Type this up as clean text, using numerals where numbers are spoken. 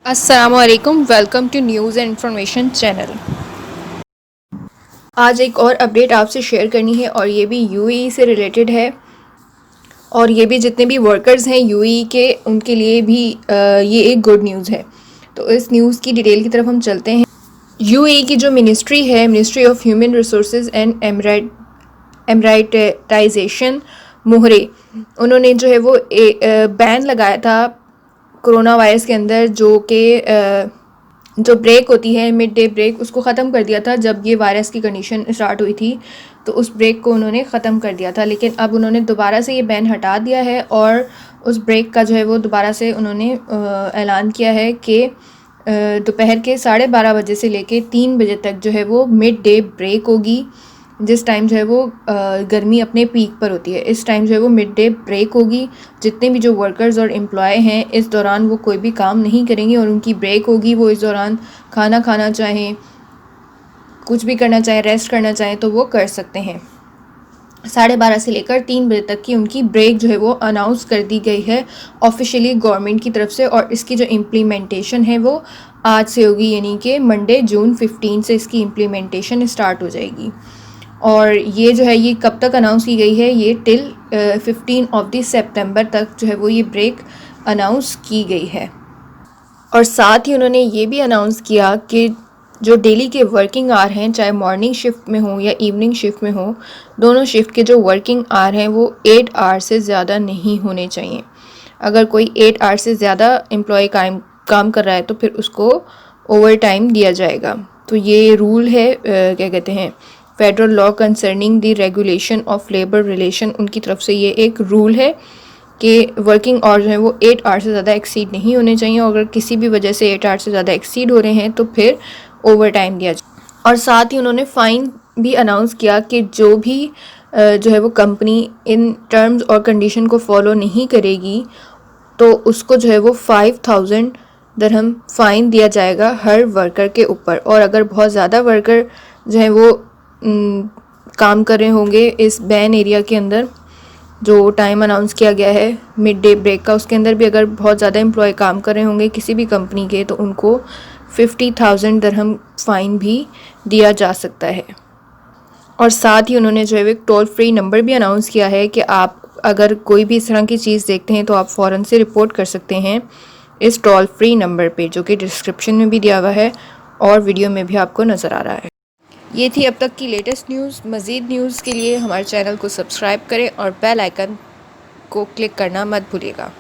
अस्सलामुअलैकुम, welcome to news and information channel. आज एक और अपडेट आपसे शेयर करनी है और ये भी यूएई से रिलेटेड है और ये भी जितने भी वर्कर्स हैं यूएई के उनके लिए भी ये एक गुड न्यूज़ है। तो इस न्यूज़ की डिटेल की तरफ हम चलते हैं। यूएई की जो मिनिस्ट्री है, ministry of human resources and एमराइटाइजेशन मोहरे, उन्होंने जो है वो बैन लगाया था कोरोना वायरस के अंदर, जो ब्रेक होती है मिड डे ब्रेक, उसको ख़त्म कर दिया था जब ये वायरस की कंडीशन स्टार्ट हुई थी। तो उस ब्रेक को उन्होंने ख़त्म कर दिया था, लेकिन अब उन्होंने दोबारा से ये बैन हटा दिया है और उस ब्रेक का जो है वो दोबारा से उन्होंने ऐलान किया है कि दोपहर के 12:30 बजे से लेके 3 बजे तक जो है वो मिड डे ब्रेक होगी। जिस टाइम जो है वो गर्मी अपने पीक पर होती है, इस टाइम जो है वो मिड डे ब्रेक होगी। जितने भी जो वर्कर्स और एम्प्लॉय हैं इस दौरान वो कोई भी काम नहीं करेंगे और उनकी ब्रेक होगी। वो इस दौरान खाना खाना चाहें, कुछ भी करना चाहें, रेस्ट करना चाहें तो वो कर सकते हैं। 12:30 से लेकर 3 बजे तक की उनकी ब्रेक जो है वो अनाउंस कर दी गई है ऑफिशियली गवर्नमेंट की तरफ से, और इसकी जो इम्प्लीमेंटेशन है वो आज से होगी, यानी कि मंडे जून 15 से इसकी इम्प्लीमेंटेशन स्टार्ट हो जाएगी। और ये जो है ये कब तक अनाउंस की गई है, ये टिल 15 सितंबर तक जो है वो ये ब्रेक अनाउंस की गई है। और साथ ही उन्होंने ये भी अनाउंस किया कि जो डेली के वर्किंग आवर हैं, चाहे मॉर्निंग शिफ्ट में हो या इवनिंग शिफ्ट में हो, दोनों शिफ्ट के जो वर्किंग आवर हैं वो 8 आवर से ज़्यादा नहीं होने चाहिए। अगर कोई 8 आवर से ज़्यादा एम्प्लॉय काम कर रहा है तो फिर उसको ओवर टाइम दिया जाएगा। तो ये रूल है, क्या कहते हैं, federal law concerning the regulation of labour relation, उनकी तरफ से ये एक रूल है कि वर्किंग आवर जो है वो 8 आवर से ज़्यादा एक्सीड नहीं होने चाहिए, और अगर किसी भी वजह से 8 आवर से ज़्यादा एक्सीड हो रहे हैं तो फिर ओवर टाइम दिया जाए। और साथ ही उन्होंने फ़ाइन भी अनाउंस किया कि जो भी जो है वो कंपनी इन टर्म्स और कंडीशन को फॉलो नहीं करेगी तो उसको जो है वो 5000 दिरहम फ़ाइन दिया जाएगा हर वर्कर के ऊपर। और अगर बहुत ज़्यादा वर्कर जो है वो काम कर रहे होंगे इस बैन एरिया के अंदर, जो टाइम अनाउंस किया गया है मिड डे ब्रेक का, उसके अंदर भी अगर बहुत ज़्यादा एम्प्लॉय काम कर रहे होंगे किसी भी कंपनी के, तो उनको 50,000 दिरहम फ़ाइन भी दिया जा सकता है। और साथ ही उन्होंने जो है एक टोल फ्री नंबर भी अनाउंस किया है कि आप अगर कोई भी इस तरह की चीज़ देखते हैं तो आप फ़ौरन से रिपोर्ट कर सकते हैं इस टोल फ्री नंबर पे, जो कि डिस्क्रिप्शन में भी दिया हुआ है और वीडियो में भी आपको नज़र आ रहा है। ये थी अब तक की लेटेस्ट न्यूज़। मज़ीद न्यूज़ के लिए हमारे चैनल को सब्सक्राइब करें और बेल आइकन को क्लिक करना मत भूलिएगा।